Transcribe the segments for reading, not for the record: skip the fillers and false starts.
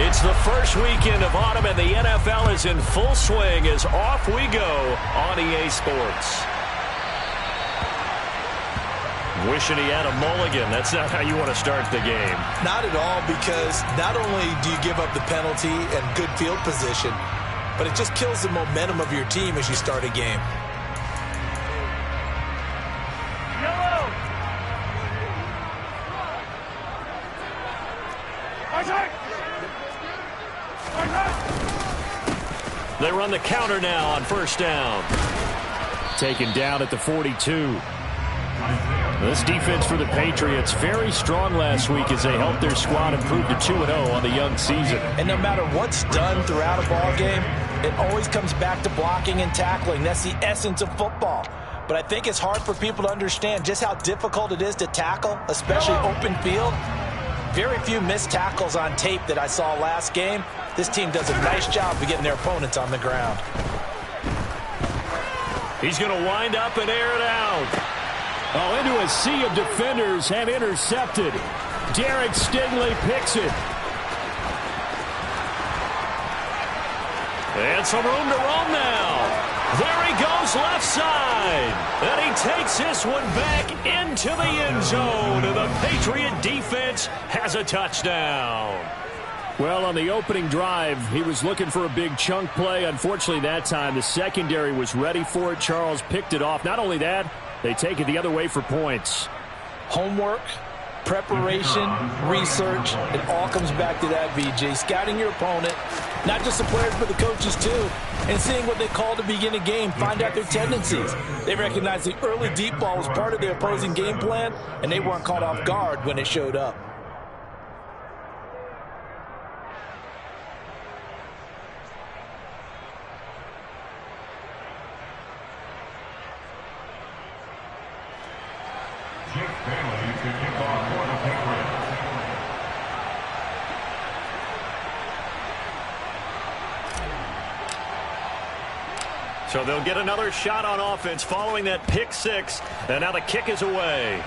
It's the first weekend of autumn, and the NFL is in full swing as off we go on EA Sports. Wishing he had a mulligan. That's not how you want to start the game. Not at all, because not only do you give up the penalty and good field position, but it just kills the momentum of your team as you start a game. They run the counter now on first down. Taken down at the 42. This defense for the Patriots, very strong last week as they helped their squad improve to 2-0 on the young season. And no matter what's done throughout a ball game, it always comes back to blocking and tackling. That's the essence of football. But I think it's hard for people to understand just how difficult it is to tackle, especially open field. Very few missed tackles on tape that I saw last game. This team does a nice job of getting their opponents on the ground. He's going to wind up and air it out. Oh, into a sea of defenders and intercepted. Derek Stingley picks it. And some room to roam now. There he goes left side. And he takes this one back into the end zone. And the Patriot defense has a touchdown. Well, on the opening drive, he was looking for a big chunk play. Unfortunately, that time, the secondary was ready for it. Charles picked it off. Not only that, they take it the other way for points. Homework, preparation, research, it all comes back to that, VJ. Scouting your opponent, not just the players, but the coaches too, and seeing what they call to begin a game, find out their tendencies. They recognize the early deep ball was part of their opposing game plan, and they weren't caught off guard when it showed up. So they'll get another shot on offense following that pick six. And now the kick is away.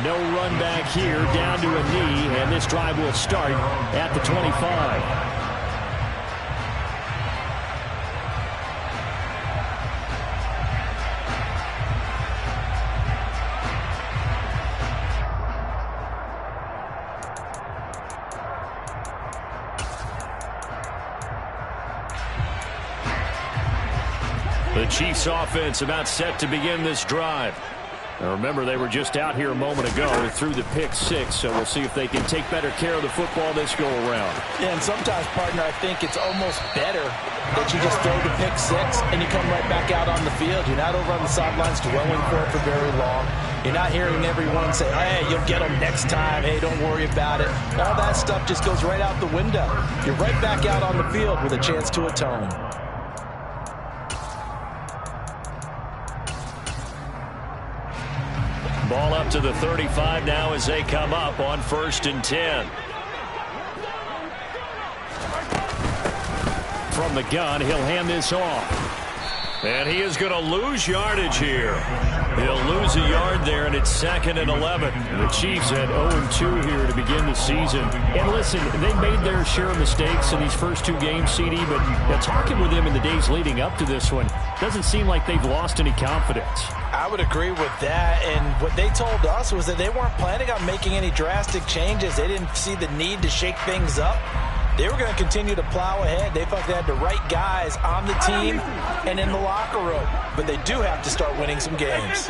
No run back here, down to a knee, and this drive will start at the 25. The Chiefs offense about set to begin this drive. Now remember, they were just out here a moment ago through the pick six, so we'll see if they can take better care of the football this go around. Yeah, and sometimes, partner, I think it's almost better that you just throw the pick six and you come right back out on the field. You're not over on the sidelines dwelling for it for very long. You're not hearing everyone say, hey, you'll get them next time. Hey, don't worry about it. All that stuff just goes right out the window. You're right back out on the field with a chance to atone. Ball up to the 35 now as they come up on 1st and 10. From the gun, he'll hand this off. And he is going to lose yardage here. He'll lose a yard there, and it's 2nd and 11. The Chiefs had 0-2 here to begin the season. And listen, they made their share of mistakes in these first two games, CD, but talking with them in the days leading up to this one, doesn't seem like they've lost any confidence. I would agree with that, and what they told us was that they weren't planning on making any drastic changes. They didn't see the need to shake things up. They were going to continue to plow ahead. They felt they had the right guys on the team and in the locker room. But they do have to start winning some games.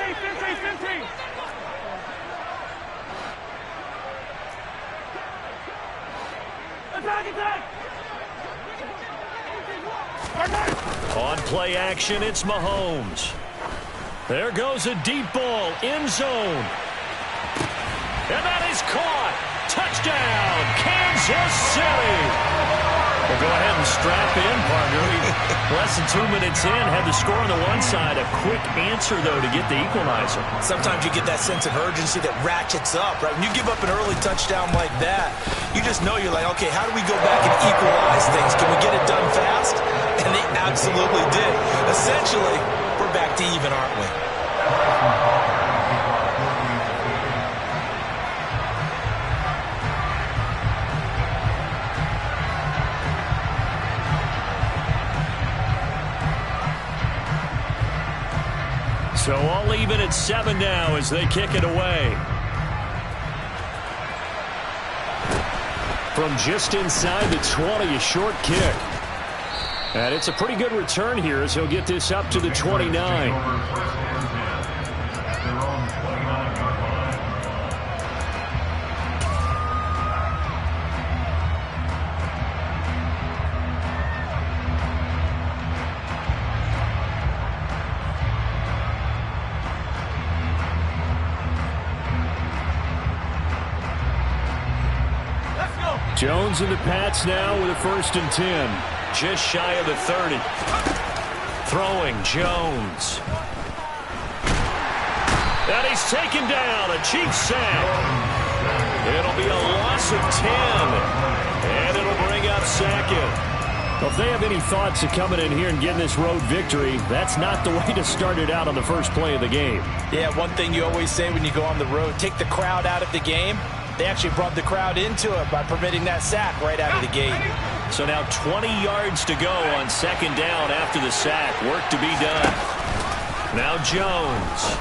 On play action, it's Mahomes. There goes a deep ball, end zone. And that is caught. Touchdown, Kansas City. Well, go ahead and strap in, partner. Less than 2 minutes in, had the score on the one side. A quick answer, though, to get the equalizer. Sometimes you get that sense of urgency that ratchets up, right? When you give up an early touchdown like that, you just know you're like, okay, how do we go back and equalize things? Can we get it done fast? And they absolutely did. Essentially, we're back to even, aren't we? So all even at 7 now as they kick it away. From just inside the 20, a short kick. And it's a pretty good return here as he'll get this up to the 29. Jones and the Pats now with a 1st and 10. Just shy of the 30. Throwing Jones. And he's taken down. A cheap sack. It'll be a loss of 10. And it'll bring up 2nd. Well, if they have any thoughts of coming in here and getting this road victory, that's not the way to start it out on the first play of the game. Yeah, one thing you always say when you go on the road, take the crowd out of the game. They actually brought the crowd into it by permitting that sack right out of the gate. So now 20 yards to go on 2nd down after the sack. Work to be done. Now Jones.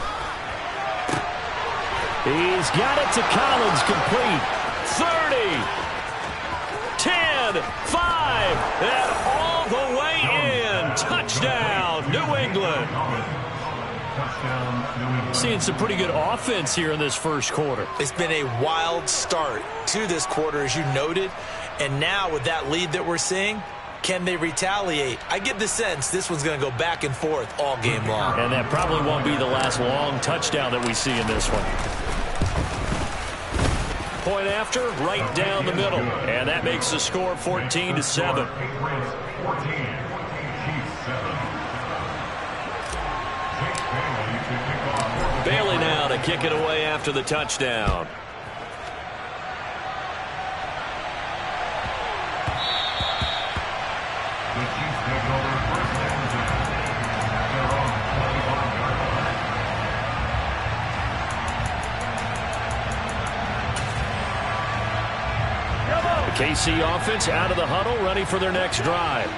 He's got it to Collins, complete. 30, 10, 5, and all the way in. Touchdown, New England. Seeing some pretty good offense here in this first quarter. It's been a wild start to this quarter, as you noted. And now with that lead that we're seeing, can they retaliate? I get the sense this one's going to go back and forth all game long. And that probably won't be the last long touchdown that we see in this one. Point after, right down the middle. And that makes the score 14-7. Bailey now to kick it away after the touchdown. The KC offense out of the huddle, ready for their next drive.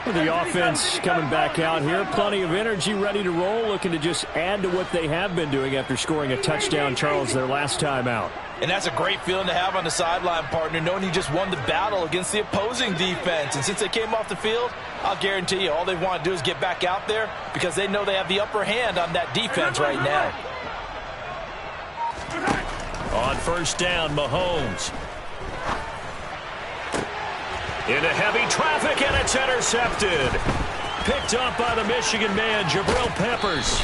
The offense coming back out here. Plenty of energy, ready to roll, looking to just add to what they have been doing after scoring a touchdown, Charles, their last time out. And that's a great feeling to have on the sideline, partner, knowing you just won the battle against the opposing defense. And since they came off the field, I'll guarantee you all they want to do is get back out there because they know they have the upper hand on that defense right now. On 1st down, Mahomes. Into heavy traffic, and it's intercepted. Picked up by the Michigan man, Jabril Peppers.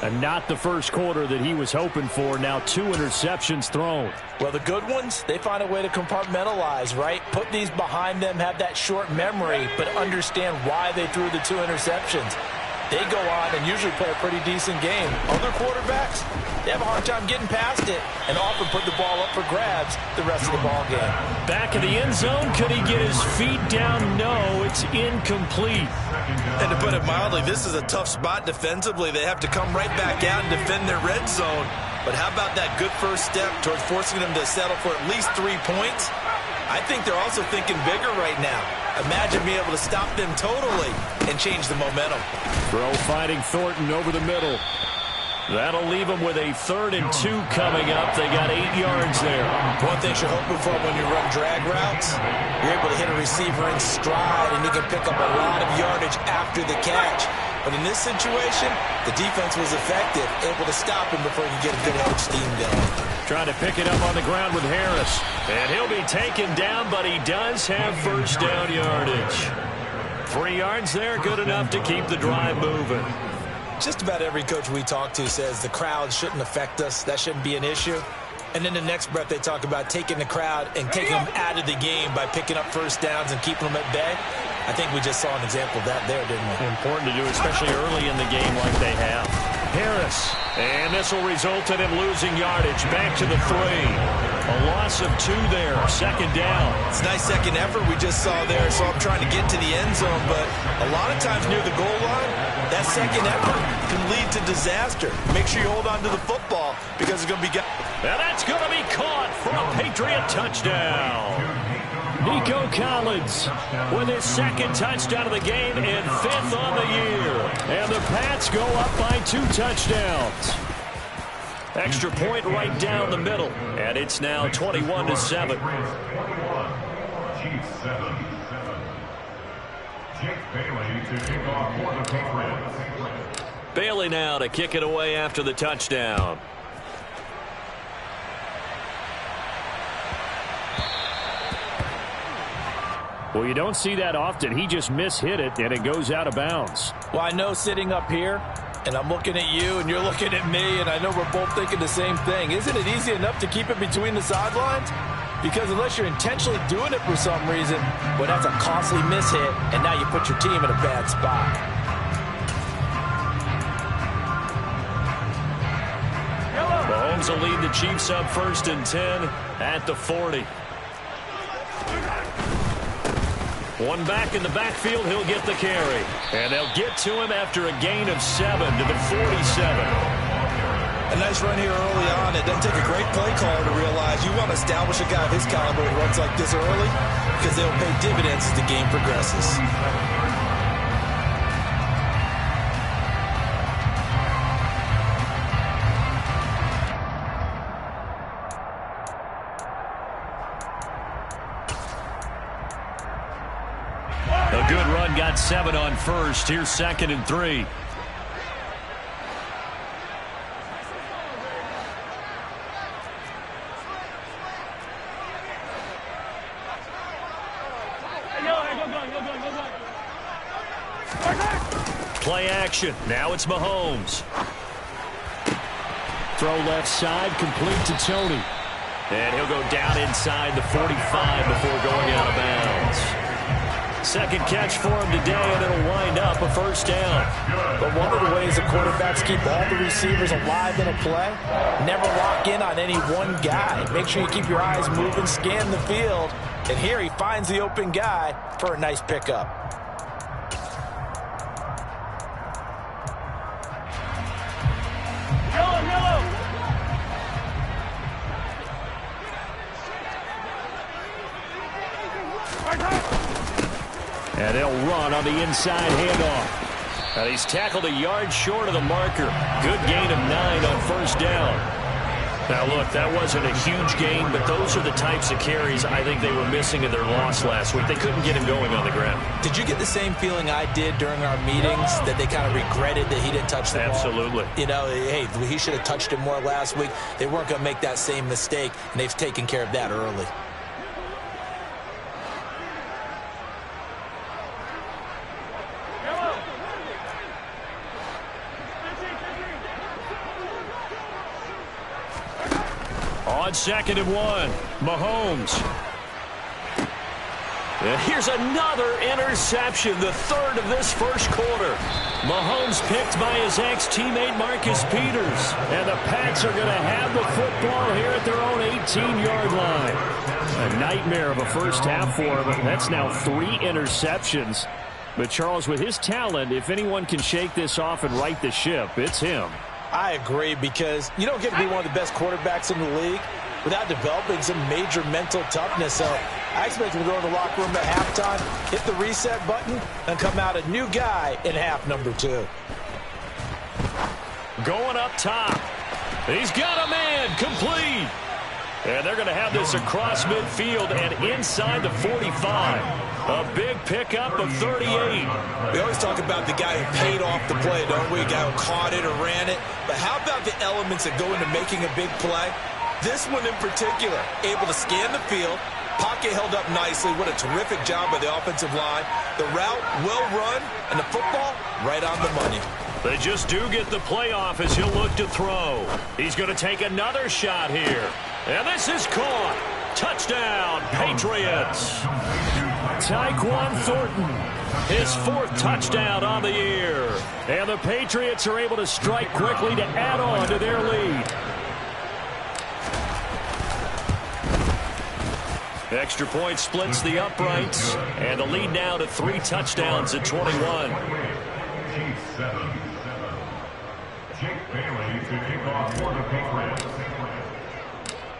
And not the first quarter that he was hoping for. Now 2 interceptions thrown. Well, the good ones, they find a way to compartmentalize, right? Put these behind them, have that short memory, but understand why they threw the 2 interceptions. They go on and usually play a pretty decent game. Other quarterbacks, they have a hard time getting past it and often put the ball up for grabs the rest of the ball game. Back in the end zone, could he get his feet down? No, it's incomplete. And to put it mildly, this is a tough spot defensively. They have to come right back out and defend their red zone. But how about that good first step towards forcing them to settle for at least 3 points? I think they're also thinking bigger right now. Imagine being able to stop them totally and change the momentum. Throw finding Thornton over the middle. That'll leave them with a 3rd and 2 coming up. They got 8 yards there. One thing you're hoping for when you run drag routes, you're able to hit a receiver in stride and he can pick up a lot of yardage after the catch. But in this situation, the defense was effective, able to stop him before he could get a good head of steam going. Trying to pick it up on the ground with Harris. And he'll be taken down, but he does have 1st down yardage. 3 yards there, good enough to keep the drive moving. Just about every coach we talk to says the crowd shouldn't affect us. That shouldn't be an issue. And then the next breath they talk about taking the crowd and taking them out of the game by picking up 1st downs and keeping them at bay. I think we just saw an example of that there, didn't we? Important to do, especially early in the game like they have. Harris. And this will result in him losing yardage. Back to the 3. A loss of 2 there. 2nd down. It's a nice second effort we just saw there. So I'm trying to get to the end zone. But a lot of times near the goal line, that second effort can lead to disaster. Make sure you hold on to the football because it's going to be... And that's going to be caught for a Patriot touchdown. Nico Collins with his second touchdown of the game and 5th on the year. And the Pats go up by 2 touchdowns. Extra point right down the middle. And it's now 21-7. Bailey now to kick it away after the touchdown. Well, you don't see that often. He just mishit it, and it goes out of bounds. Well, I know sitting up here, and I'm looking at you, and you're looking at me, and I know we're both thinking the same thing. Isn't it easy enough to keep it between the sidelines? Because unless you're intentionally doing it for some reason, well, that's a costly mishit, and now you put your team in a bad spot. Mahomes will lead the Chiefs up 1st and 10 at the 40. One back in the backfield, he'll get the carry. And they'll get to him after a gain of 7 to the 47. A nice run here early on. It doesn't take a great play caller to realize you want to establish a guy of his caliber who runs like this early because they'll pay dividends as the game progresses. A good run, got 7 on 1st. Here's 2nd and 3. Play action. Now it's Mahomes. Throw left side, complete to Tony. And he'll go down inside the 45 before going out of bounds. Second catch for him today, and it'll wind up a 1st down. But one of the ways the quarterbacks keep all the receivers alive in a play, never lock in on any one guy. Make sure you keep your eyes moving, scan the field. And here he finds the open guy for a nice pickup. And they'll run on the inside handoff. And he's tackled a yard short of the marker. Good gain of 9 on 1st down. Now, look, that wasn't a huge gain, but those are the types of carries I think they were missing in their loss last week. They couldn't get him going on the ground. Did you get the same feeling I did during our meetings, that they kind of regretted that he didn't touch the ball? Absolutely. You know, hey, he should have touched it more last week. They weren't going to make that same mistake, and they've taken care of that early. On 2nd and 1, Mahomes. And here's another interception, the 3rd of this 1st quarter. Mahomes picked by his ex-teammate Marcus Peters. And the Pats are going to have the football here at their own 18-yard line. A nightmare of a 1st half for him. That's now 3 interceptions. But Charles, with his talent, if anyone can shake this off and right the ship, it's him. I agree, because you don't get to be one of the best quarterbacks in the league without developing some major mental toughness. So I expect him to go in the locker room at halftime, hit the reset button, and come out a new guy in half number 2. Going up top. He's got a man, complete. And they're going to have this across midfield and inside the 45. A big pickup of 38. We always talk about the guy who paid off the play, don't we? A guy who caught it or ran it. But how about the elements that go into making a big play? This one in particular, able to scan the field, pocket held up nicely. What a terrific job by the offensive line. The route, well run, and the football, right on the money. They just do get the playoff as he'll look to throw. He's going to take another shot here. And this is caught. Touchdown, Patriots. Tyquan Thornton, his 4th touchdown on the year. And the Patriots are able to strike quickly to add on to their lead. Extra point splits the uprights. And the lead now to 3 touchdowns at 21.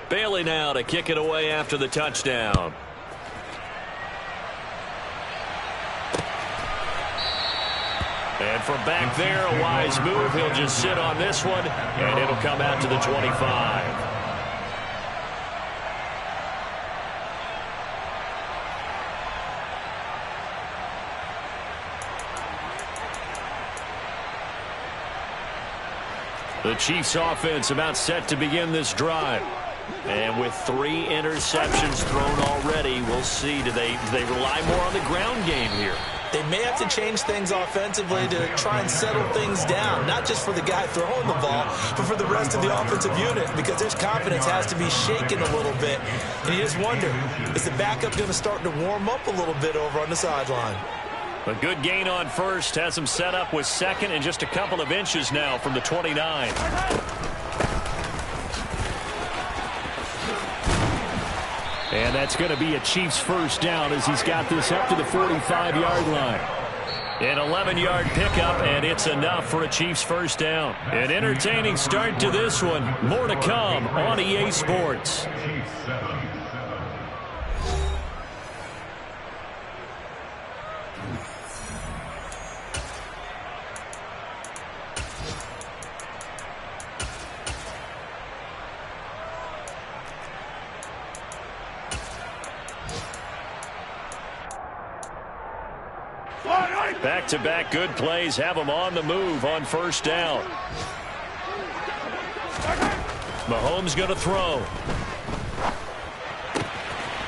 Bailey now to kick it away after the touchdown. And from back there, a wise move. He'll just sit on this one, and it'll come out to the 25. The Chiefs offense about set to begin this drive. And with 3 interceptions thrown already, we'll see. Do they rely more on the ground game here? They may have to change things offensively to try and settle things down, not just for the guy throwing the ball, but for the rest of the offensive unit, because their confidence has to be shaken a little bit. And you just wonder, is the backup going to start to warm up a little bit over on the sideline? A good gain on first has him set up with second and just a couple of inches now from the 29. And that's going to be a Chiefs first down as he's got this up to the 45-yard line. An 11-yard pickup, and it's enough for a Chiefs first down. An entertaining start to this one. More to come on EA Sports. Back-to-back good plays have them on the move on first down. Mahomes going to throw.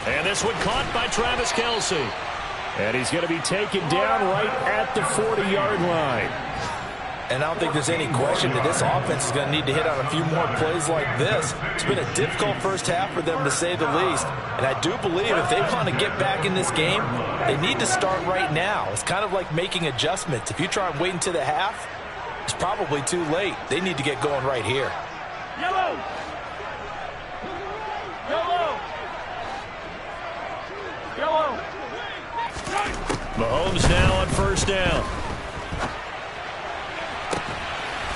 And this one caught by Travis Kelce. And he's going to be taken down right at the 40-yard line. And I don't think there's any question that this offense is going to need to hit on a few more plays like this. It's been a difficult first half for them, to say the least. And I do believe if they want to get back in this game, they need to start right now. It's kind of like making adjustments. If you try and wait until the half, it's probably too late. They need to get going right here. Yellow! Yellow! Yellow! Mahomes now on first down.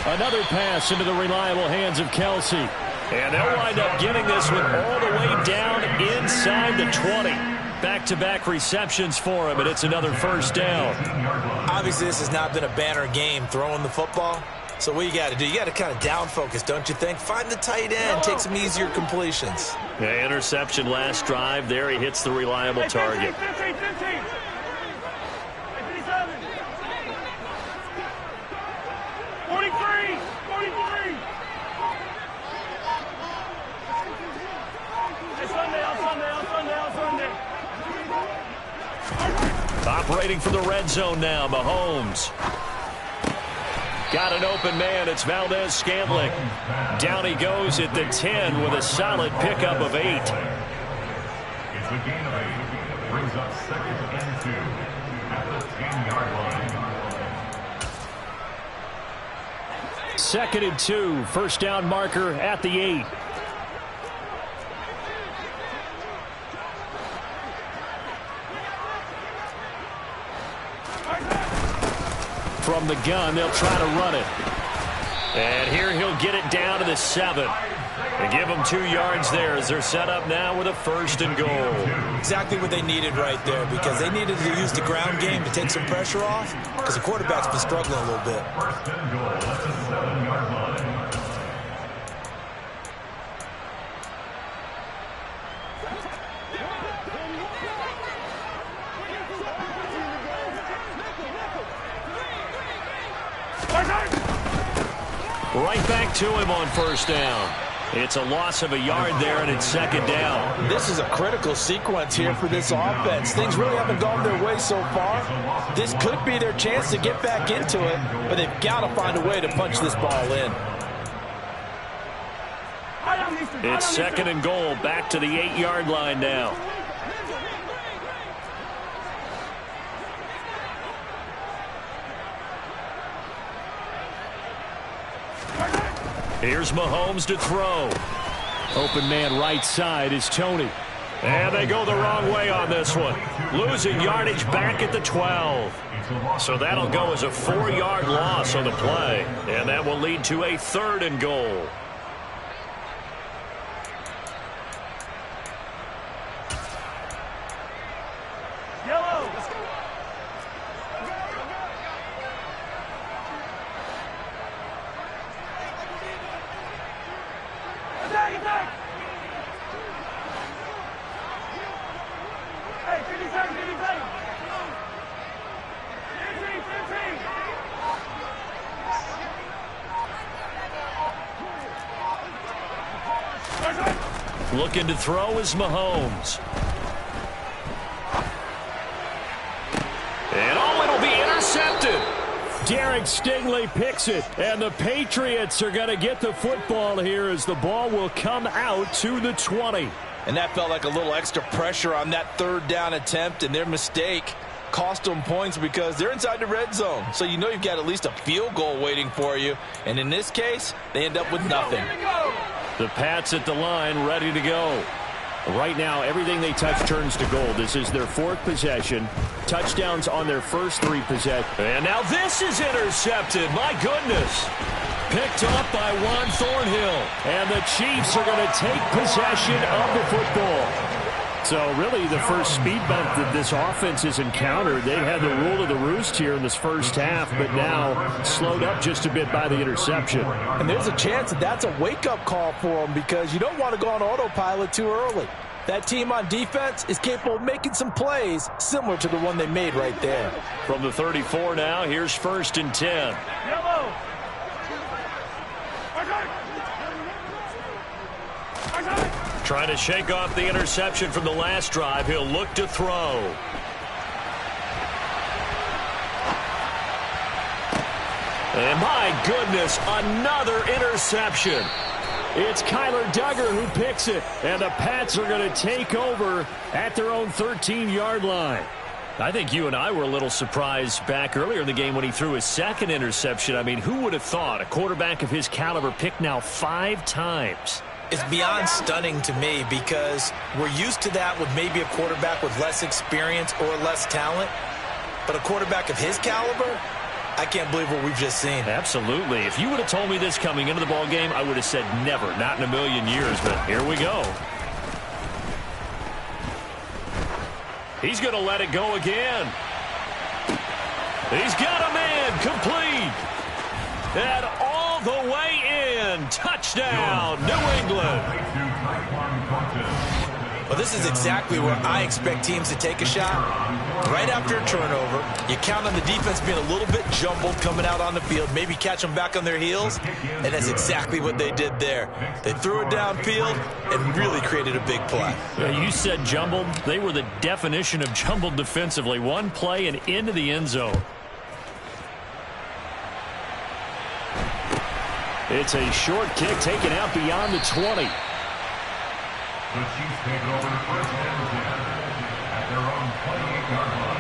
Another pass into the reliable hands of Kelce. And they'll wind up getting this one all the way down inside the 20. Back-to-back receptions for him, and it's another first down. Obviously, this has not been a banner game throwing the football. So what you got to do, you got to kind of down focus, don't you think? Find the tight end, take some easier completions. Yeah, interception last drive. There he hits the reliable target. 15. 43! Operating from the red zone now, Mahomes. Got an open man. It's Valdez-Scantling. Down he goes at the 10 with a solid pickup of 8. It's a gain of 8. Brings up 2nd and 2 at the 10-yard line. 2nd and 2. First down marker at the 8. From the gun, they'll try to run it. And here he'll get it down to the 7. And give them 2 yards there as they're set up now with a 1st and goal. Exactly what they needed right there, because they needed to use the ground game to take some pressure off, because the quarterback's been struggling a little bit. 1st and goal at the 7-yard line. Right back to him on first down. It's a loss of a yard there, and it's 2nd down. This is a critical sequence here for this offense. Things really haven't gone their way so far. This could be their chance to get back into it, but they've got to find a way to punch this ball in. It's 2nd and goal, back to the 8-yard line now. Here's Mahomes to throw. Open man right side is Tony. And they go the wrong way on this one. Losing yardage back at the 12. So that'll go as a 4-yard loss on the play. And that will lead to a 3rd and goal. Attack, attack! Hey, 50 seconds, 50 seconds! 15, 15! Looking to throw is Mahomes. And oh, it'll be intercepted. Derek Stingley picks it, and the Patriots are going to get the football here as the ball will come out to the 20. And that felt like a little extra pressure on that third down attempt, and their mistake cost them points because they're inside the red zone. So you know you've got at least a field goal waiting for you. And in this case, they end up with nothing. The Pats at the line, ready to go. Right now, everything they touch turns to gold. This is their fourth possession. Touchdowns on their first three possessions. And now this is intercepted. My goodness. Picked up by Juan Thornhill. And the Chiefs are going to take possession of the football. So really the first speed bump that this offense has encountered. They had the rule of the roost here in this first half, but now slowed up just a bit by the interception. And there's a chance that that's a wake-up call for them because you don't want to go on autopilot too early. That team on defense is capable of making some plays similar to the one they made right there. From the 34 now, here's 1st and 10. Yellow! Trying to shake off the interception from the last drive. He'll look to throw. And my goodness, another interception. It's Kyler Duggar who picks it, and the Pats are going to take over at their own 13-yard line. I think you and I were a little surprised back earlier in the game when he threw his second interception. I mean, who would have thought a quarterback of his caliber picked now 5 times? It's beyond stunning to me because we're used to that with maybe a quarterback with less experience or less talent. But a quarterback of his caliber, I can't believe what we've just seen. Absolutely. If you would have told me this coming into the ball game, I would have said never, not in a million years. But here we go. He's going to let it go again. He's got a man complete. And all the way in. Touchdown, New England. Well, this is exactly where I expect teams to take a shot. Right after a turnover, you count on the defense being a little bit jumbled coming out on the field, maybe catch them back on their heels, and that's exactly what they did there. They threw it downfield and really created a big play. Yeah, you said jumbled. They were the definition of jumbled defensively. One play and into the end zone. It's a short kick taken out beyond the 20. The Chiefs take over 1st and 10 at their own 28-yard line.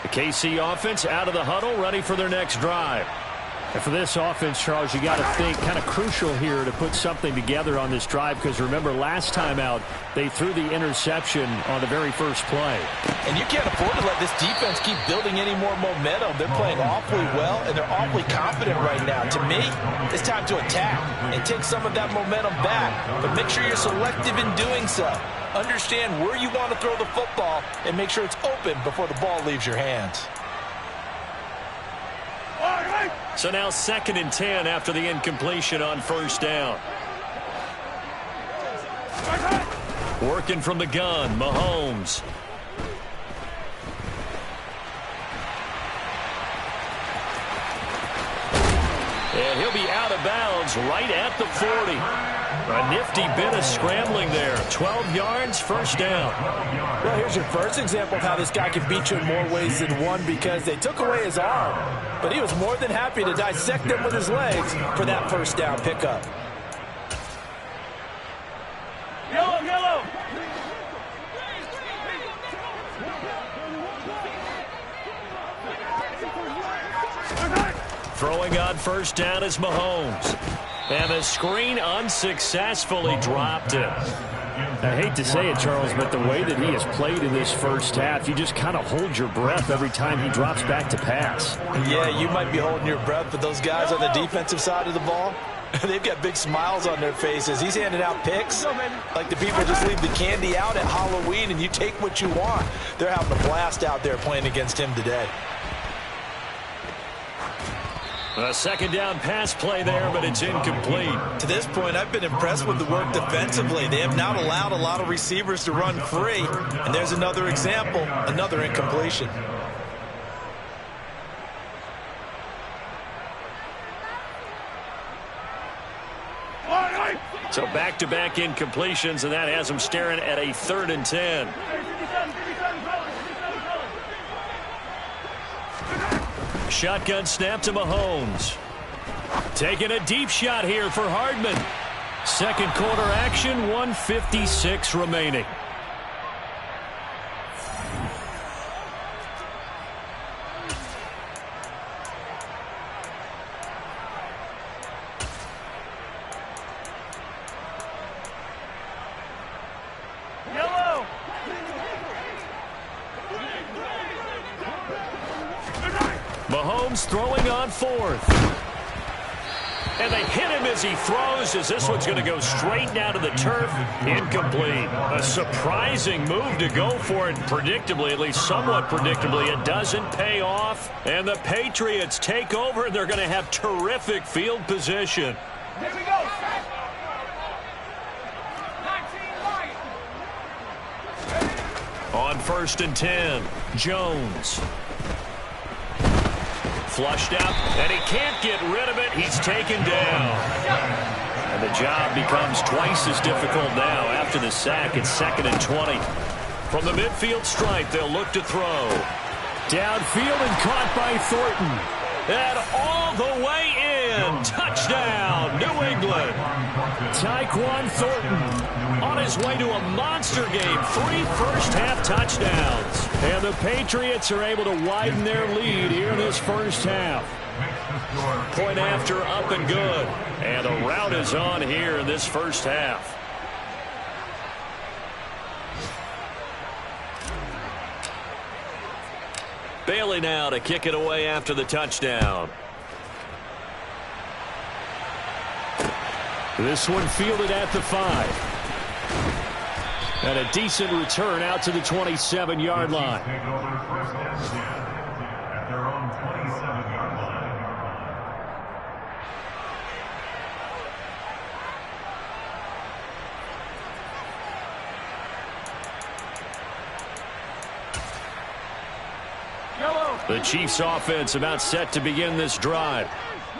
The KC offense out of the huddle, ready for their next drive. And for this offense, Charles, you got to think kind of crucial here to put something together on this drive because remember last time out they threw the interception on the very first play. And you can't afford to let this defense keep building any more momentum. They're playing awfully well and they're awfully confident right now. To me, it's time to attack and take some of that momentum back. But make sure you're selective in doing so. Understand where you want to throw the football and make sure it's open before the ball leaves your hands. So now 2nd and 10 after the incompletion on 1st down. Working from the gun, Mahomes. And he'll be out of bounds right at the 40. A nifty bit of scrambling there. 12 yards, 1st down. Well, here's your first example of how this guy can beat you in more ways than one because they took away his arm. But he was more than happy to dissect them with his legs for that 1st down pickup. Yellow, yellow! Throwing on 1st down is Mahomes. And the screen unsuccessfully dropped it. I hate to say it, Charles, but the way that he has played in this first half, you just kind of hold your breath every time he drops back to pass. Yeah, you might be holding your breath, but those guys on the defensive side of the ball, they've got big smiles on their faces. He's handing out picks like the people just leave the candy out at Halloween and you take what you want. They're having a blast out there playing against him today. A second down pass play there, but it's incomplete. To this point, I've been impressed with the work defensively. They have not allowed a lot of receivers to run free. And there's another example, another incompletion. So back-to-back incompletions, and that has him staring at a 3rd and 10. Shotgun snap to Mahomes. Taking a deep shot here for Hardman. Second quarter action, 1:56 remaining. Mahomes throwing on 4th. And they hit him as he throws, as this one's going to go straight down to the turf. Incomplete. A surprising move to go for it. Predictably, at least somewhat predictably, it doesn't pay off. And the Patriots take over, and they're going to have terrific field position. Here we go. On 1st and 10, Jones. Flushed out, and he can't get rid of it. He's taken down. And the job becomes twice as difficult now after the sack. It's 2nd and 20. From the midfield stripe, they'll look to throw. Downfield and caught by Thornton. And all the way in. Touchdown, New England. Tyquan Thornton on his way to a monster game. 3 first-half touchdowns. And the Patriots are able to widen their lead here in this first half. Point after, up and good. And the rout is on here in this first half. Bailey now to kick it away after the touchdown. This one fielded at the 5. And a decent return out to the 27-yard line. Take over 1st and 10 at their own 27-yard line. The Chiefs offense about set to begin this drive.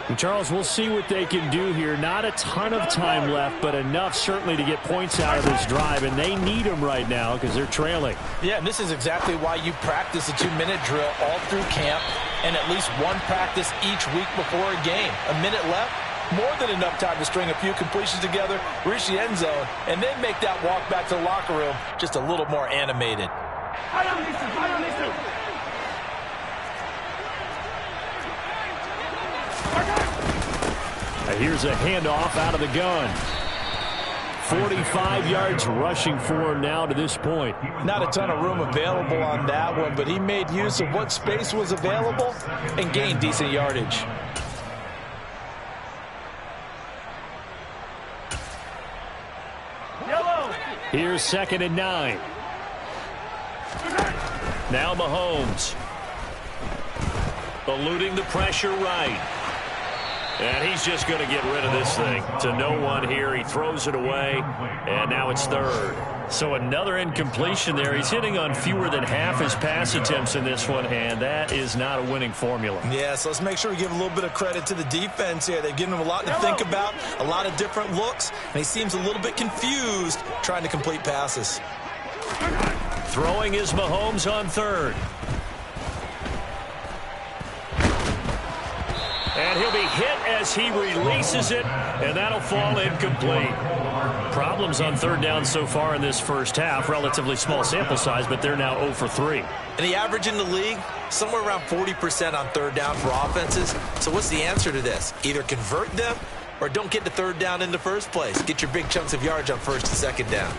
And Charles, we'll see what they can do here. Not a ton of time left, but enough certainly to get points out of this drive, and they need them right now because they're trailing. Yeah, and this is exactly why you practice a 2-minute drill all through camp and at least one practice each week before a game. A minute left, more than enough time to string a few completions together, reach the end zone, and then make that walk back to the locker room just a little more animated. Here's a handoff out of the gun. 45 yards rushing for him now to this point. Not a ton of room available on that one, but he made use of what space was available and gained decent yardage. Here's 2nd and 9. Now Mahomes. Eluding the pressure right. And he's just going to get rid of this thing to no one here. He throws it away, and now it's 3rd. So another incompletion there. He's hitting on fewer than half his pass attempts in this one, and that is not a winning formula. Yeah, so let's make sure we give a little bit of credit to the defense here. They've given him a lot to think about, a lot of different looks, and he seems a little bit confused trying to complete passes. Throwing is Mahomes on 3rd. And he'll be hit as he releases it, and that'll fall incomplete. Problems on 3rd down so far in this first half. Relatively small sample size, but they're now 0 for 3. And the average in the league, somewhere around 40% on 3rd down for offenses. So what's the answer to this? Either convert them or don't get to 3rd down in the first place. Get your big chunks of yards on 1st and 2nd down.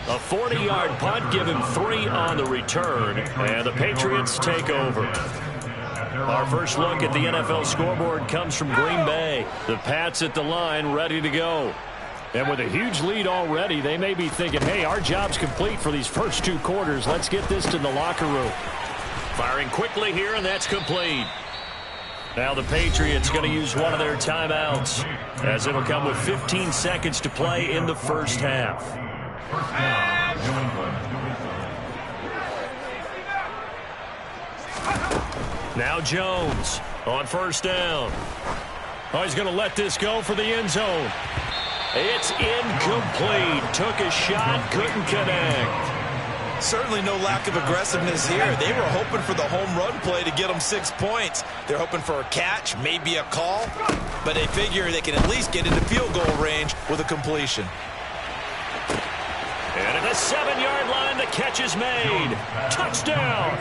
A 40-yard punt, give him 3 on the return, and the Patriots take over. Our first look at the NFL scoreboard comes from Green Bay. The Pats at the line, ready to go. And with a huge lead already, they may be thinking, hey, our job's complete for these first 2 quarters. Let's get this to the locker room. Firing quickly here, and that's complete. Now the Patriots going to use one of their timeouts, as it'll come with 15 seconds to play in the first half. Now Jones on first down. Oh, he's going to let this go for the end zone. It's incomplete. Took a shot, couldn't connect. Certainly no lack of aggressiveness here. They were hoping for the home run play to get them 6 points. They're hoping for a catch, maybe a call, but they figure they can at least get into field goal range with a completion. And at the 7-yard line, the catch is made. Touchdown.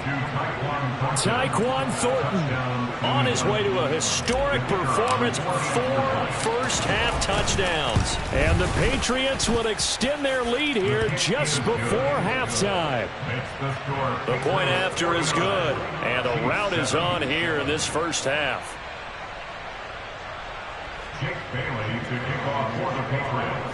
Tyquan Thornton on his way to a historic performance, 4 first-half touchdowns. And the Patriots will extend their lead here just before halftime. The point after is good, and the route is on here in this first half. Jake Bailey to kick off for the Patriots.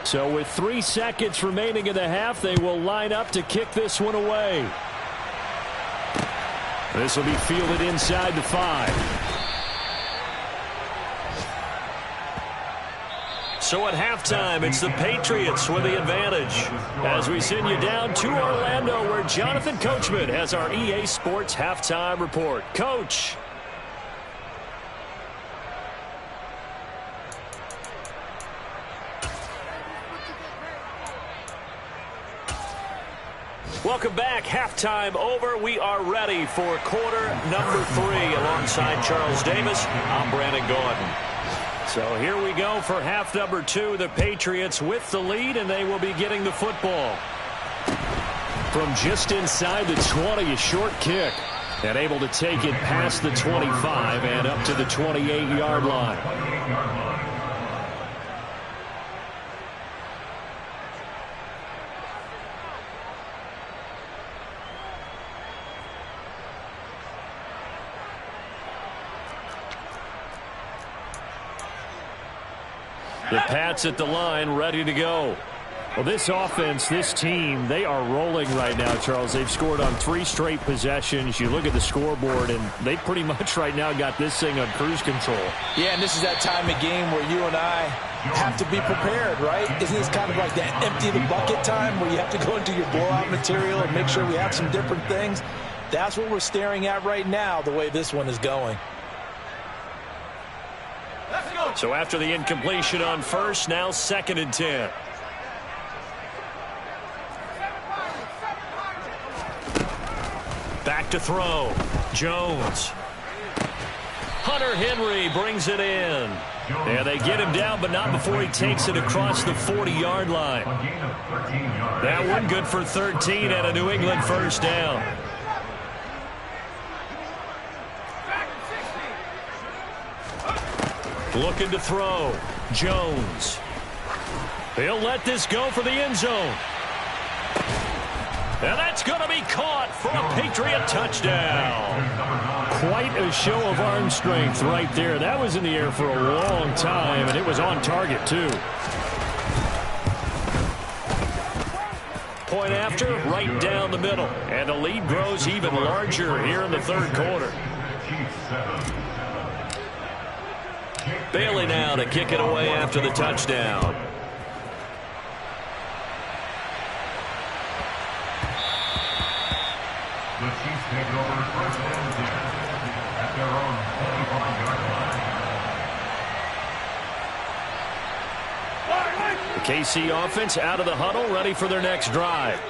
So with 3 seconds remaining in the half, they will line up to kick this one away. This will be fielded inside the 5. So at halftime, it's the Patriots with the advantage. As we send you down to Orlando, where Jonathan Coachman has our EA Sports halftime report. Coach. Welcome back. Halftime over. We are ready for quarter number 3. Alongside Charles Davis, I'm Brandon Gordon. So here we go for half number 2. The Patriots with the lead, and they will be getting the football. From just inside the 20, a short kick. And able to take it past the 25 and up to the 28-yard line. The Pats at the line, ready to go. Well, this offense, this team, they are rolling right now, Charles. They've scored on 3 straight possessions. You look at the scoreboard, and they pretty much right now got this thing on cruise control. Yeah, and this is that time of game where you and I have to be prepared, right? Isn't this kind of like that empty the bucket time where you have to go into your blowout material and make sure we have some different things? That's what we're staring at right now, the way this one is going. So after the incompletion on first, now 2nd and 10. Back to throw. Jones. Hunter Henry brings it in. Yeah, they get him down, but not before he takes it across the 40-yard line. That one good for 13 and a New England first down. Looking to throw. Jones. He'll let this go for the end zone. And that's going to be caught for a Patriot touchdown. Quite a show of arm strength right there. That was in the air for a long time, and it was on target, too. Point after, right down the middle. And the lead grows even larger here in the 3rd quarter. Bailey now to kick it away after the touchdown. The Chiefs take it over first and 10 at their own 25-yard line. The KC offense out of the huddle, ready for their next drive.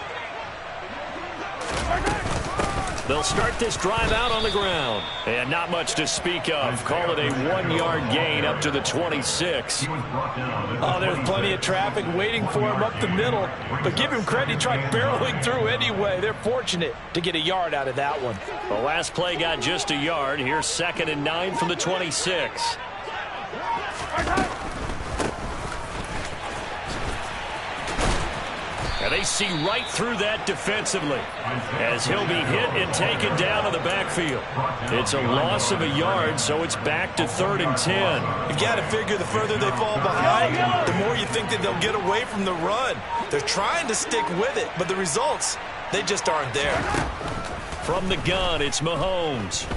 They'll start this drive out on the ground. And not much to speak of. Call it a 1-yard gain up to the 26. Oh, there's plenty of traffic waiting for him up the middle. But give him credit, he tried barreling through anyway. They're fortunate to get a yard out of that one. The last play got just a yard. Here's 2nd and 9 from the 26. And they see right through that defensively as he'll be hit and taken down in the backfield. It's a loss of a yard, so it's back to 3rd and 10. You've got to figure the further they fall behind, the more you think that they'll get away from the run. They're trying to stick with it, but the results, they just aren't there. From the gun, it's Mahomes.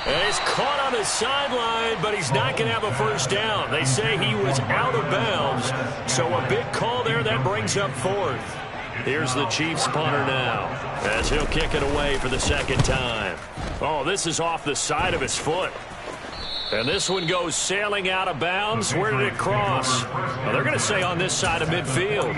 And he's caught on the sideline, but he's not going to have a first down. They say he was out of bounds, so a big call there that brings up 4th. Here's the Chiefs punter now as he'll kick it away for the 2nd time. Oh, this is off the side of his foot. And this one goes sailing out of bounds. Where did it cross? Well, they're going to say on this side of midfield.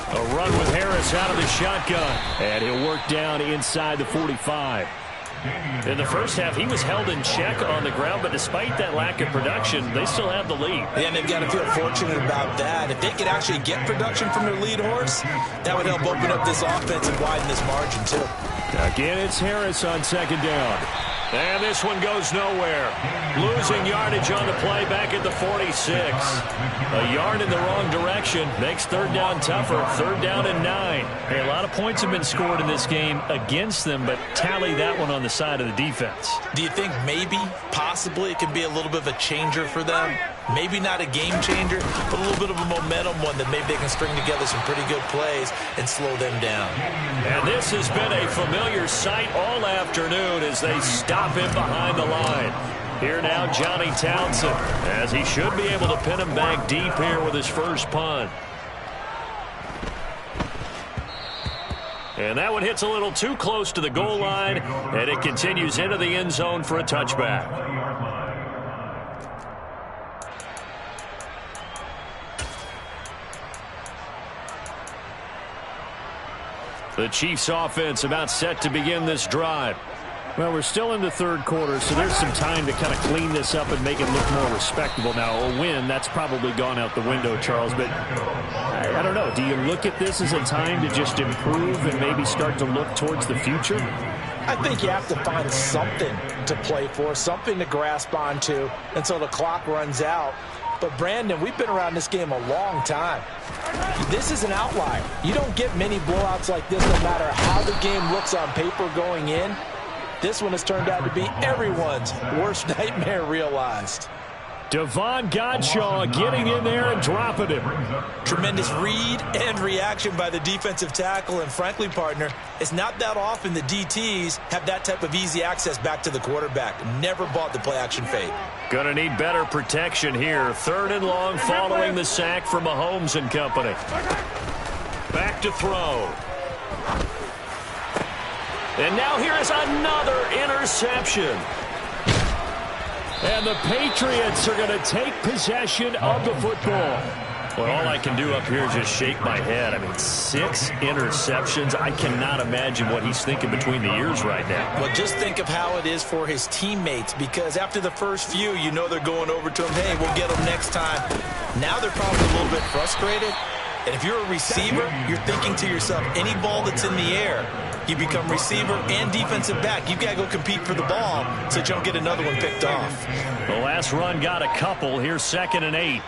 A run with Harris out of the shotgun. And he'll work down inside the 45. In the first half, he was held in check on the ground, but despite that lack of production, they still have the lead. And they've got to feel fortunate about that. If they could actually get production from their lead horse, that would help open up this offense and widen this margin, too. Again, it's Harris on 2nd down. And this one goes nowhere. Losing yardage on the play back at the 46. A yard in the wrong direction makes 3rd down tougher. 3rd down and 9. Hey, a lot of points have been scored in this game against them, but tally that one on the side of the defense. Do you think maybe, possibly, it can be a little bit of a changer for them? Maybe not a game changer, but a little bit of a momentum one that maybe they can string together some pretty good plays and slow them down. And this has been a familiar sight all afternoon as they stop him behind the line. Here now, Johnny Townsend, as he should be able to pin him back deep here with his first punt. And that one hits a little too close to the goal line, and it continues into the end zone for a touchback. The Chiefs offense about set to begin this drive. Well, we're still in the 3rd quarter, so there's some time to kind of clean this up and make it look more respectable. Now, a win, that's probably gone out the window, Charles, but I don't know. Do you look at this as a time to just improve and maybe start to look towards the future? I think you have to find something to play for, something to grasp onto until the clock runs out. But, Brandon, we've been around this game a long time. This is an outlier. You don't get many blowouts like this no matter how the game looks on paper going in. This one has turned out to be everyone's worst nightmare realized. Devon Godshaw getting in there and dropping him. Tremendous read and reaction by the defensive tackle. And frankly, partner, it's not that often the DTs have that type of easy access back to the quarterback. Never bought the play-action fade. Gonna need better protection here. 3rd and long following the sack from Mahomes and company. Back to throw. And now here is another interception. And the Patriots are going to take possession of the football. Well, all I can do up here is just shake my head. I mean, 6 interceptions. I cannot imagine what he's thinking between the ears right now. Well, just think of how it is for his teammates, because after the first few, you know they're going over to him, hey, we'll get him next time. Now they're probably a little bit frustrated. And if you're a receiver, you're thinking to yourself, any ball that's in the air, you become receiver and defensive back. You've got to go compete for the ball so that you don't get another one picked off. The last run got a couple. Here's 2nd and 8.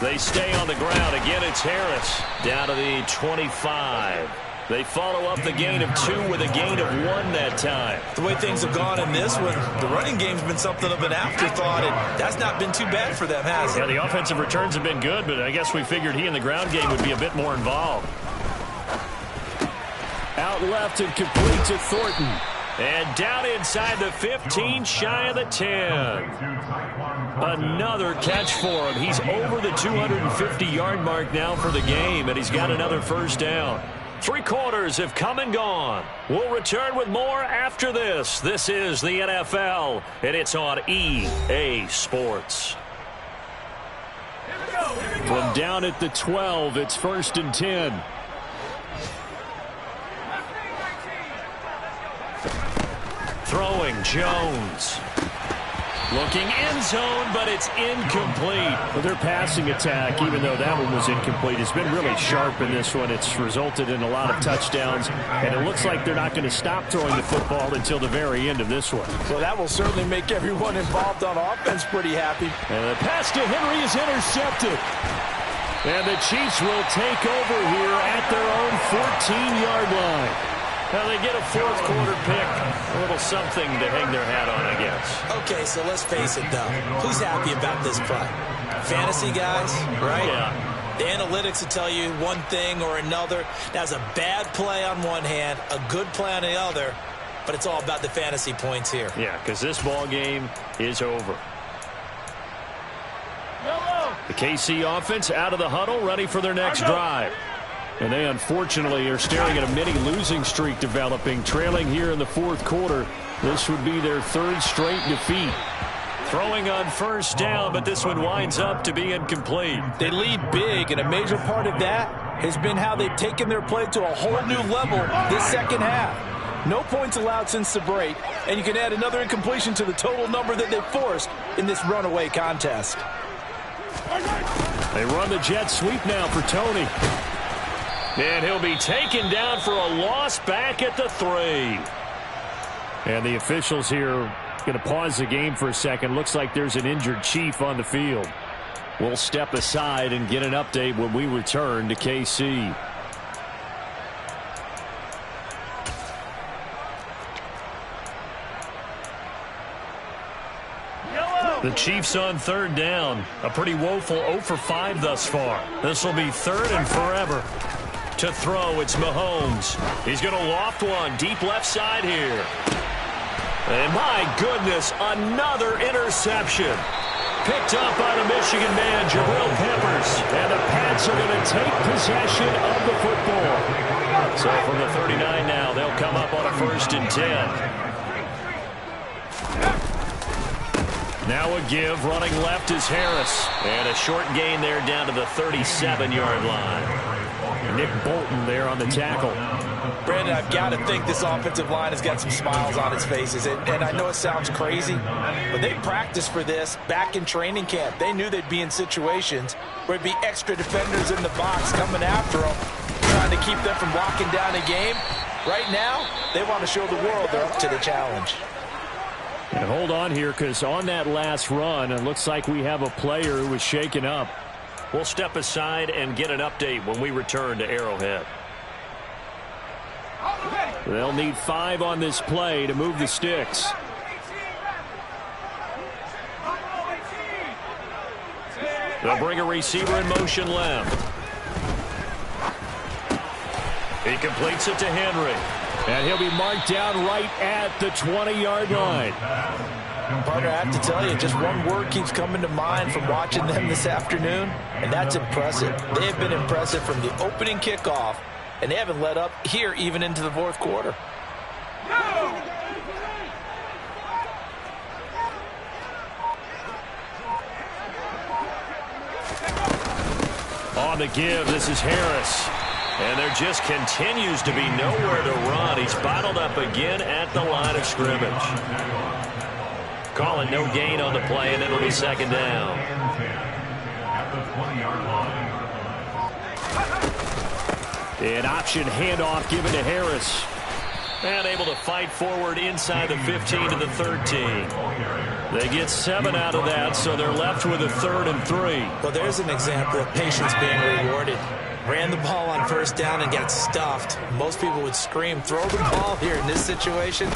They stay on the ground. Again, it's Harris down to the 25. They follow up the gain of 2 with a gain of 1 that time. The way things have gone in this one, the running game's been something of an afterthought, and that's not been too bad for them, has it? Yeah, the offensive returns have been good, but I guess we figured he in the ground game would be a bit more involved. Out left and complete to Thornton. And down inside the 15, shy of the 10. Another catch for him. He's over the 250-yard mark now for the game, and he's got another first down. Three quarters have come and gone. We'll return with more after this. This is the NFL, and it's on EA Sports. From down at the 12, it's 1st and 10. Throwing Jones. Looking end zone, but it's incomplete. Well, their passing attack, even though that one was incomplete, has been really sharp in this one. It's resulted in a lot of touchdowns, and it looks like they're not going to stop throwing the football until the very end of this one. So that will certainly make everyone involved on offense pretty happy. And the pass to Henry is intercepted. And the Chiefs will take over here at their own 14-yard line. Now they get a fourth quarter pick, a little something to hang their hat on, I guess. Okay, so let's face it, though. Who's happy about this play? Fantasy guys, right? Yeah. The analytics will tell you one thing or another. That's a bad play on one hand, a good play on the other, but it's all about the fantasy points here. Yeah, because this ball game is over. The KC offense out of the huddle, ready for their next drive. And they, unfortunately, are staring at a mini losing streak developing, trailing here in the fourth quarter. This would be their third straight defeat. Throwing on first down, but this one winds up to be incomplete. They lead big, and a major part of that has been how they've taken their play to a whole new level this second half. No points allowed since the break, and you can add another incompletion to the total number that they've forced in this runaway contest. They run the jet sweep now for Tony. And he'll be taken down for a loss back at the 3. And the officials here going to pause the game for a second. Looks like there's an injured Chief on the field. We'll step aside and get an update when we return to KC. The Chiefs on third down. A pretty woeful 0 for 5 thus far. This will be third and forever. To throw, it's Mahomes. He's going to loft one deep left side here. And my goodness, another interception. Picked up by the Michigan man, Jabril Peppers. And the Pats are going to take possession of the football. So from the 39 now, they'll come up on a 1st and 10. Now a give, running left is Harris. And a short gain there down to the 37-yard line. Nick Bolton there on the tackle. Brandon, I've got to think this offensive line has got some smiles on its faces. And I know it sounds crazy, but they practiced for this back in training camp. They knew they'd be in situations where it'd be extra defenders in the box coming after them, trying to keep them from locking down a game. Right now, they want to show the world they're up to the challenge. And hold on here, because on that last run, it looks like we have a player who was shaken up. We'll step aside and get an update when we return to Arrowhead. They'll need 5 on this play to move the sticks. They'll bring a receiver in motion left. He completes it to Henry. And he'll be marked down right at the 20-yard line. Partner, I have to tell you, just one word keeps coming to mind from watching them this afternoon, and that's impressive. They have been impressive from the opening kickoff, and they haven't let up here even into the fourth quarter. On the give, this is Harris. And there just continues to be nowhere to run. He's bottled up again at the line of scrimmage. Calling no gain on the play, and it'll be second down. An option handoff given to Harris. And able to fight forward inside the 15 to the 13. They get 7 out of that, so they're left with a 3rd and 3. Well, there's an example of patience being rewarded. Ran the ball on first down and got stuffed. Most people would scream, throw the ball here. In this situation,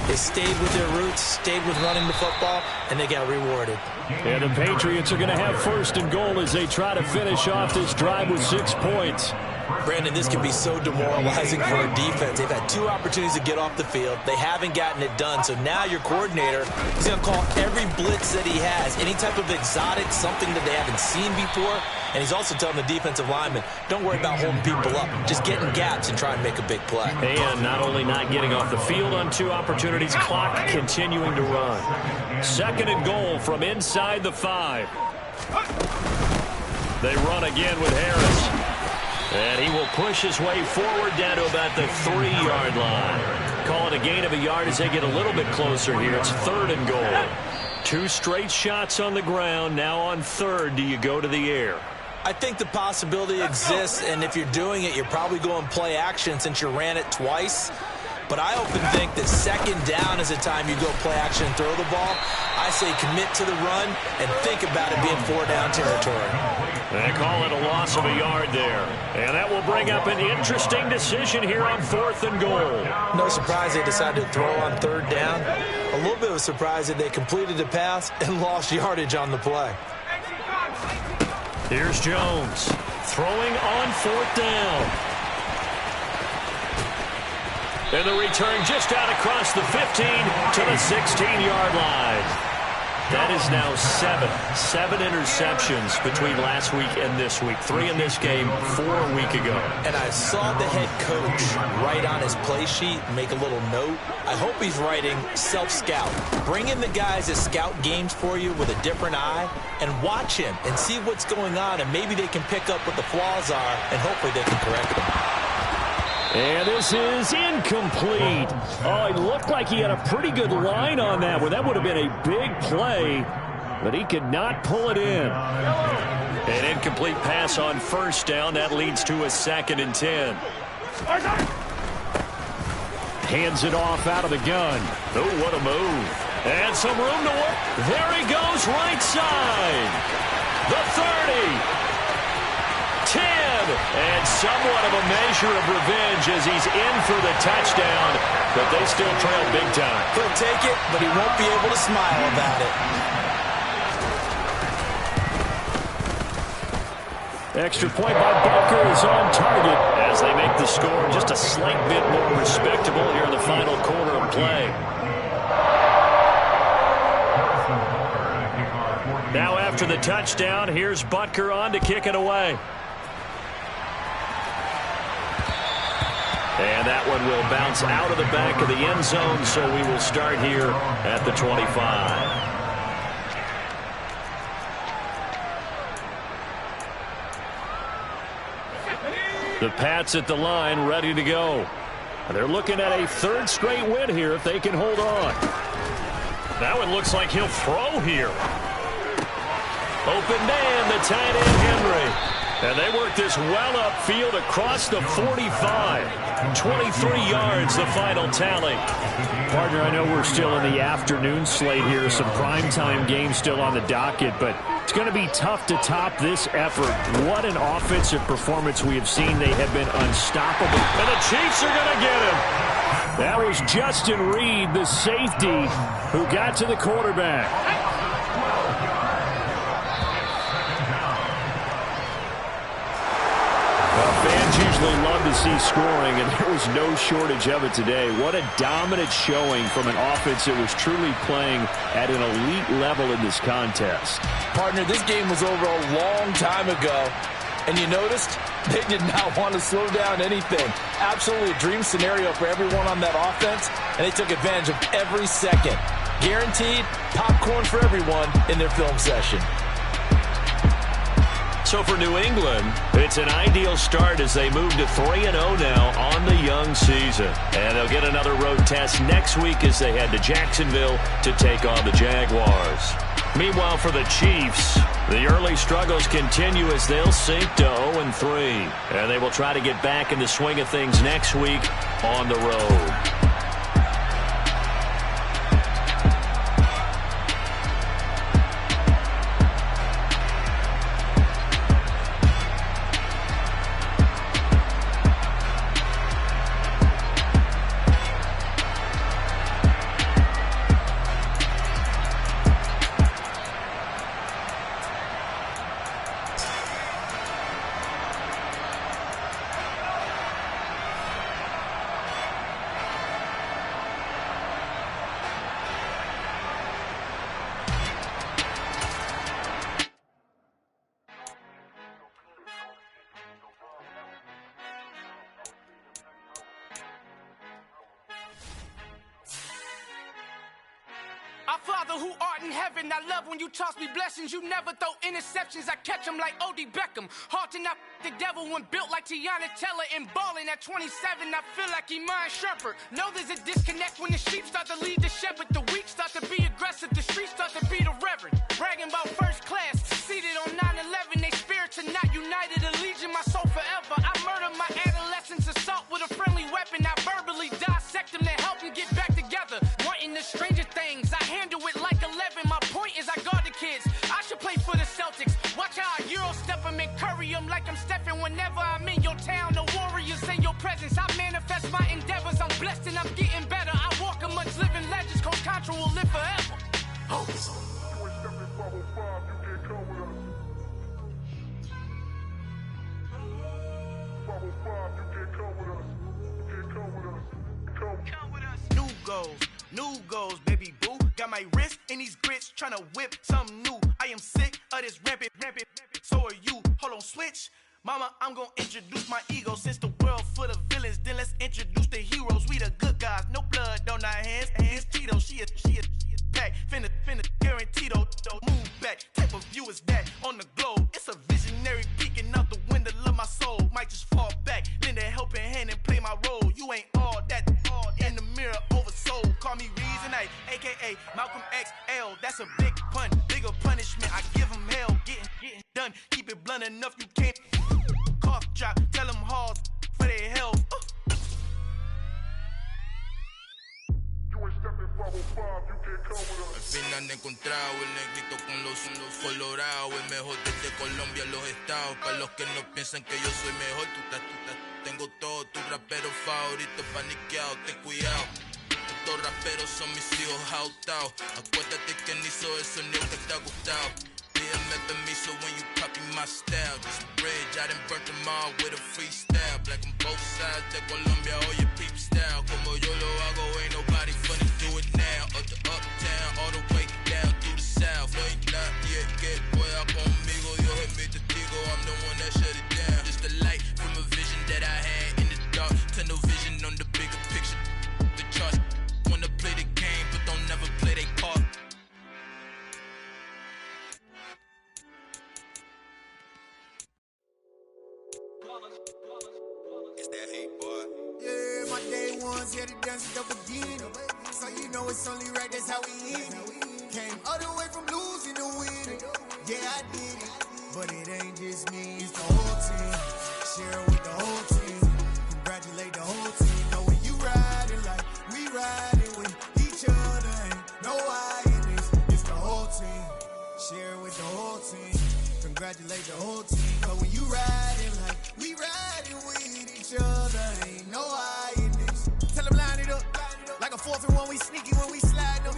they stayed with their roots, stayed with running the football, and they got rewarded. And the Patriots are going to have 1st and goal as they try to finish off this drive with 6 points. Brandon, this can be so demoralizing for a defense. They've had 2 opportunities to get off the field. They haven't gotten it done. So now your coordinator is going to call every blitz that he has, any type of exotic, something that they haven't seen before. And he's also telling the defensive lineman, don't worry about holding people up. Just get in gaps and try and make a big play. And not only not getting off the field on 2 opportunities, clock continuing to run. 2nd and goal from inside the 5. They run again with Harris. And he will push his way forward down to about the 3-yard line. Call it a gain of a yard as they get a little bit closer here. It's 3rd and goal. 2 straight shots on the ground. Now on 3rd, do you go to the air? I think the possibility exists, and if you're doing it, you're probably going play action since you ran it twice. But I often think that 2nd down is the time you go play action and throw the ball. I say commit to the run and think about it being 4-down territory. They call it a loss of a yard there. And that will bring up an interesting decision here on 4th and goal. No surprise they decided to throw on 3rd down. A little bit of a surprise that they completed the pass and lost yardage on the play. Here's Jones throwing on 4th down. And the return just out across the 15 to the 16-yard line. That is now 7 interceptions between last week and this week. 3 in this game, 4 a week ago. And I saw the head coach write on his play sheet, make a little note. I hope he's writing self-scout. Bring in the guys that scout games for you with a different eye and watch him and see what's going on, and maybe they can pick up what the flaws are, and hopefully they can correct them. And this is incomplete. Oh, it looked like he had a pretty good line on that one. That would have been a big play, but he could not pull it in. An incomplete pass on 1st down. That leads to a 2nd and 10. Hands it off out of the gun. Oh, what a move. And some room to work. There he goes, right side. The 30. 10, and somewhat of a measure of revenge as he's in for the touchdown, but they still trail big time. He'll take it, but he won't be able to smile about it. Extra point by Butker is on target as they make the score just a slight bit more respectable here in the final quarter of play. Now after the touchdown, here's Butker on to kick it away. And that one will bounce out of the back of the end zone, so we will start here at the 25. The Pats at the line, ready to go. They're looking at a 3rd straight win here if they can hold on. That one looks like he'll throw here. Open man, the tight end Henry. And they work this well upfield across the 45. 23 yards, the final tally. Partner, I know we're still in the afternoon slate here. Some primetime games still on the docket, but it's going to be tough to top this effort. What an offensive performance we have seen. They have been unstoppable. And the Chiefs are going to get him. That was Justin Reed, the safety, who got to the quarterback. Fans usually love to see scoring, and there was no shortage of it today. What a dominant showing from an offense that was truly playing at an elite level in this contest. Partner, this game was over a long time ago, and you noticed they did not want to slow down anything. Absolutely a dream scenario for everyone on that offense, and they took advantage of every second. Guaranteed popcorn for everyone in their film session. So for New England, it's an ideal start as they move to 3-0 now on the young season. And they'll get another road test next week as they head to Jacksonville to take on the Jaguars. Meanwhile, for the Chiefs, the early struggles continue as they'll sink to 0-3. And they will try to get back in the swing of things next week on the road. Our Father who art in heaven, I love when you toss me blessings. You never throw interceptions, I catch them like O.D. Beckham. Hard to knock the devil when built like Tiana Teller. And balling at 27, I feel like Iman Shumpert. Know there's a disconnect when the sheep start to lead the shepherd. The weak start to be aggressive, the streets start to be the reverend. Bragging about first class, seated on 9/11. They spirits are not united, allegiance my soul forever. I murder my adolescence, assault with a friendly weapon. I verbally dissect them to help them get back together. Wanting the stranger things, I handle it like 11. My point is I guard the kids. I should play for the Celtics. Watch how I Euro step them and curry them like I'm Stephen. Whenever I'm in your town, the Warriors in your presence. I manifest my endeavors. I'm blessed and I'm getting better. I walk amongst living legends. Coach Contra will live forever. Oh. New goals, baby boo. Got my wrist in these grits, tryna whip something new. I am sick of this rampant. So are you. Hold on, switch. Mama, I'm gonna introduce my ego. Since the world full of villains, then let's introduce the heroes. We the good guys, no blood on our hands. Hands Tito, she is back. Finna, guaranteed, move back. Type of view is that on the globe? It's a visionary peeking out the window of my soul. Might just fall back, lend a helping hand and play my role. You ain't all that in the mirror oversold. Call me Reason A, aka Malcolm XL. That's a big pun, bigger punishment. I give him hell, getting done. Keep it blunt enough, you can't cough drop. Tell them halls for their health. Al fin han encontrado el negrito con los colorados, el mejor desde Colombia, los estados. Para los que no piensan que yo soy mejor, tengo todo, tus raperos favoritos paniqueados, ten cuidado. Estos raperos son mis hijos jautados. Acuérdate que ni hizo el sonido que te ha gustado. Pídeme permiso when you copy my style. This bridge, I done burnt them all with a freestyle. Black on both sides de Colombia, oye peep style. Como yo lo hago, ain't nobody funny, do it now. Up to uptown, all the way down through the south. No hay nadie que pueda conmigo, Dios es mi testigo. I'm the one that shut it down. Just the light from a vision that I had in the dark. Tunnel vision on the bigger picture. The charts wanna play the game, but don't never play their part. It's that hate, boy. Yeah, my day ones, yeah, the dance at the beginning. So you know it's only right, that's how we end it. Came all the way from losing to winning. Yeah, I did it. But it ain't just me, it's the whole team. Share it with the whole team. Congratulate the whole team. Know when you riding like we riding with each other. Ain't no I in this, it's the whole team. Share it with the whole team. Congratulate the whole team. But when you riding like we riding with each other, ain't no I in this. Tell them line it up. Like a 4th and 1, we sneaky when we slide them.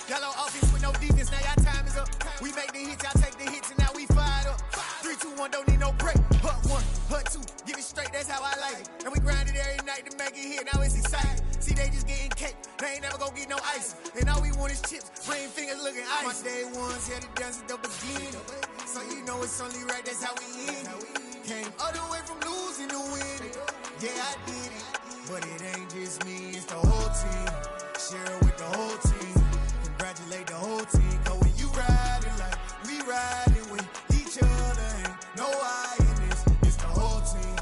Y'all on offense with no defense, now y'all time is up. We make the hits, y'all take the hits, and now we fired up. 3, 2, 1, don't need no break. Hut 1, hut 2, give it straight, that's how I like it. And we grind it every night to make it hit, now it's exciting. See, they just getting cake, they ain't never gonna get no ice. And all we want is chips, ring fingers looking ice. My day ones, yeah, the dance at the beginning. So you know it's only right, that's how we end it. Came all the way from losing to winning. Yeah, I did it. But it ain't just me, it's the whole team. Share it with the whole team. Congratulate the whole team. Cause when you riding like we riding with each other, ain't no I in this, it's the whole team.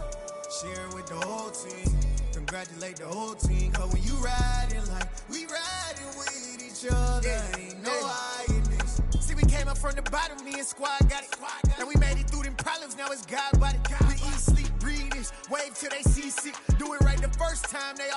Share it with the whole team. Congratulate the whole team. Cause when you riding like we riding with each other, ain't no I in this. See, we came up from the bottom, me and squad got it. And we made it through them problems, now it's God body. We eat, sleep, breathe this. Wave till they see sick. Do it right the first time, they all